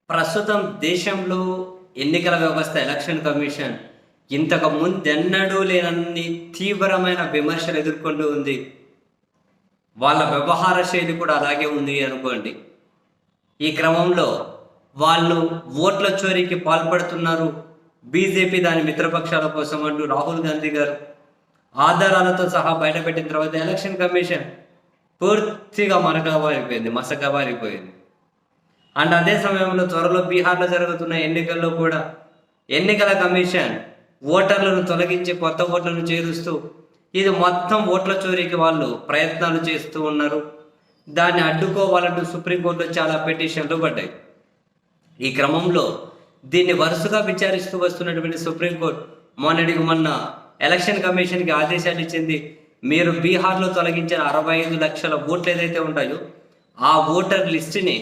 ప్రస్తుతం దేశంలో ఎన్నికల వ్యవస్థ ఎలక్షన్ కమిషన్ ఇంతకు ముందెన్నడూ లేనన్ని తీవ్రమైన విమర్శలు ఎదుర్కొంటూ ఉంది. వాళ్ళ వ్యవహార శైలి కూడా అలాగే ఉంది అనుకోండి. ఈ క్రమంలో వాళ్ళు ఓట్ల చోరీకి పాల్పడుతున్నారు, బీజేపీ దాని మిత్రపక్షాల కోసం అంటూ రాహుల్ గాంధీ గారు ఆధారాలతో సహా బయటపెట్టిన తర్వాత ఎలక్షన్ కమిషన్ పూర్తిగా మసకబారిపోయింది. అండ్ అదే సమయంలో త్వరలో బీహార్లో జరుగుతున్న ఎన్నికల్లో కూడా ఎన్నికల కమిషన్ ఓటర్లను తొలగించి కొత్త ఓట్లను చేరుస్తూ ఇది మొత్తం ఓట్ల చోరీకి వాళ్ళు ప్రయత్నాలు చేస్తూ ఉన్నారు. దాన్ని అడ్డుకోవాలంటూ సుప్రీంకోర్టులో చాలా పిటిషన్లు పడ్డాయి. ఈ క్రమంలో దీన్ని వరుసగా విచారిస్తూ వస్తున్నటువంటి సుప్రీంకోర్టు మొన్న ఎలక్షన్ కమిషన్కి ఆదేశాలు ఇచ్చింది. మీరు బీహార్లో తొలగించిన 65 లక్షల ఓట్లు ఏదైతే ఉంటాయో ఆ ఓటర్ లిస్టుని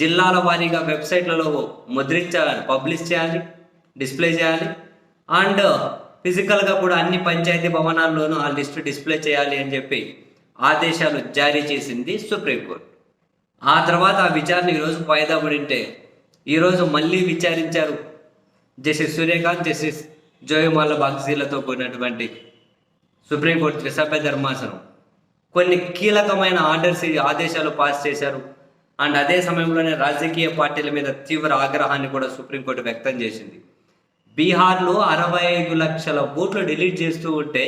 జిల్లాల వారీగా వెబ్సైట్లలో పబ్లిష్ చేయాలి, డిస్ప్లే చేయాలి. అండ్ ఫిజికల్గా కూడా అన్ని పంచాయతీ భవనాల్లోనూ ఆ లిస్టు డిస్ప్లే చేయాలి అని చెప్పి ఆదేశాలు జారీ చేసింది సుప్రీంకోర్టు. ఆ తర్వాత ఆ విచారణ ఈరోజు వాయిదా పడింటే ఈరోజు మళ్ళీ విచారించారు జస్టిస్ సూర్యకాంత్, జస్టిస్ జోయమాల బాగ్జీలతో కూడినటువంటి సుప్రీంకోర్టు త్రిసభ్య ధర్మాసనం కొన్ని కీలకమైన ఆదేశాలు పాస్ చేశారు. అండ్ అదే సమయంలోనే రాజకీయ పార్టీల మీద తీవ్ర ఆగ్రహాన్ని కూడా సుప్రీంకోర్టు వ్యక్తం చేసింది. బీహార్లో 65 లక్షల ఓట్లు డిలీట్ చేస్తూ ఉంటే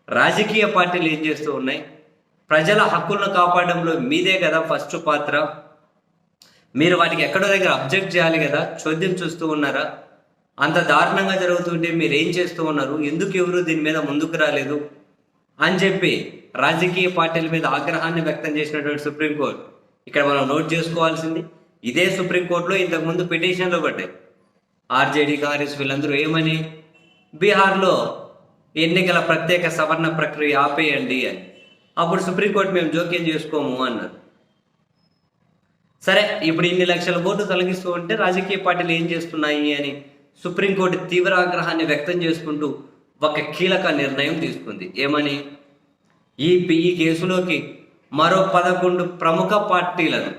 రాజకీయ పార్టీలు ఏం చేస్తూ ఉన్నాయి? ప్రజల హక్కులను కాపాడడంలో మీదే కదా ఫస్ట్ పాత్ర. మీరు వాటికి ఎక్కడో దగ్గర అబ్జెక్ట్ చేయాలి కదా, చోద్యం చూస్తూ ఉన్నారా? అంత దారుణంగా జరుగుతుంటే మీరు ఏం చేస్తూ ఉన్నారు? ఎందుకు ఎవరు దీని మీద ముందుకు రాలేదు అని చెప్పి రాజకీయ పార్టీల మీద ఆగ్రహాన్ని వ్యక్తం చేసినటువంటి సుప్రీంకోర్టు ఇక్కడ మనం నోట్ చేసుకోవాల్సింది, ఇదే సుప్రీంకోర్టులో ఇంతకుముందు పిటిషన్లు పడ్డాయి. ఆర్జేడీ, కాంగ్రెస్ వీళ్ళందరూ ఏమని, బీహార్లో ఎన్నికల ప్రత్యేక సవరణ ప్రక్రియ ఆపేయండి అని. అప్పుడు సుప్రీంకోర్టు మేము జోక్యం చేసుకోము అన్నారు. సరే, ఇప్పుడు ఇన్ని లక్షల ఓట్లు తొలగిస్తూ ఉంటే రాజకీయ పార్టీలు ఏం చేస్తున్నాయి అని సుప్రీంకోర్టు తీవ్ర ఆగ్రహాన్ని వ్యక్తం చేసుకుంటూ ఒక కీలక నిర్ణయం తీసుకుంది. ఏమని, ఈ కేసులోకి మరో 11 ప్రముఖ పార్టీలను,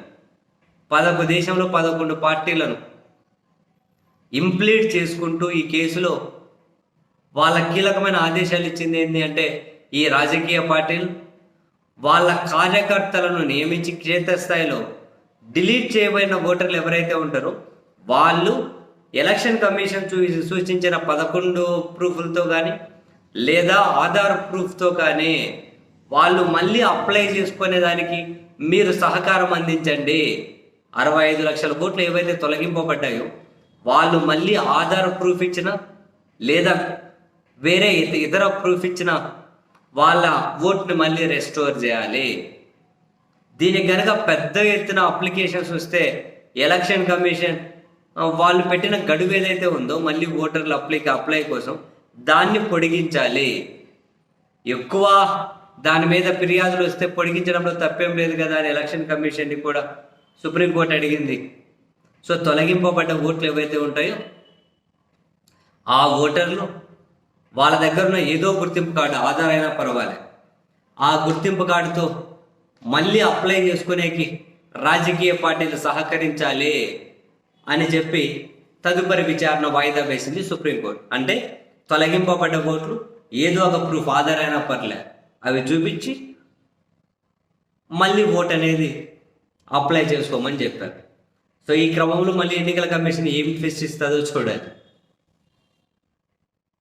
దేశంలో 11 పార్టీలను ఇంప్లీట్ చేసుకుంటూ ఈ కేసులో వాళ్ళ కీలకమైన ఆదేశాలు ఇచ్చింది ఏంటి అంటే, ఈ రాజకీయ పార్టీలు వాళ్ళ కార్యకర్తలను నియమించి క్షేత్రస్థాయిలో డిలీట్ చేయబడిన ఓటర్లు ఎవరైతే ఉంటారో వాళ్ళు ఎలక్షన్ కమిషన్ సూచించిన 11 ప్రూఫ్లతో కానీ లేదా ఆధార్ ప్రూఫ్తో కానీ వాళ్ళు మళ్ళీ అప్లై చేసుకునే దానికి మీరు సహకారం అందించండి. 65 లక్షల ఓట్లు ఏవైతే తొలగింపబడ్డాయో వాళ్ళు మళ్ళీ ఆధార్ ప్రూఫ్ ఇచ్చిన లేదా వేరే ఇతర ప్రూఫ్ ఇచ్చిన వాళ్ళ ఓట్ని మళ్ళీ రెస్టోర్ చేయాలి. దీనికి కనుక పెద్ద ఎత్తున అప్లికేషన్స్ వస్తే ఎలక్షన్ కమిషన్ వాళ్ళు పెట్టిన గడువు ఏదైతే ఉందో మళ్ళీ ఓటర్లు అప్లై కోసం దాన్ని పొడిగించాలి. ఎక్కువ దాని మీద ఫిర్యాదులు వస్తే పొడిగించడంలో తప్పేం లేదు కదా అని ఎలక్షన్ కమిషన్ని కూడా సుప్రీంకోర్టు అడిగింది. సో తొలగింపబడ్డ ఓట్లు ఏవైతే ఉంటాయో ఆ ఓటర్లు వాళ్ళ దగ్గర ఉన్న ఏదో గుర్తింపు కార్డు, ఆధార్ అయినా పర్వాలేదు, ఆ గుర్తింపు కార్డుతో మళ్ళీ అప్లై చేసుకునేకి రాజకీయ పార్టీలు సహకరించాలి అని చెప్పి తదుపరి విచారణ వాయిదా వేసింది సుప్రీంకోర్టు. అంటే తొలగింపబడ్డ ఓట్లు ఏదో ఒక ప్రూఫ్, ఆధార్ అయినా పర్లేదు, అవి చూపించి మళ్ళీ ఓట్ అనేది అప్లై చేసుకోమని చెప్పారు. సో ఈ క్రమంలో మళ్ళీ ఎన్నికల కమిషన్ ఏం ట్విస్ట్ ఇస్తుందో చూడాలి.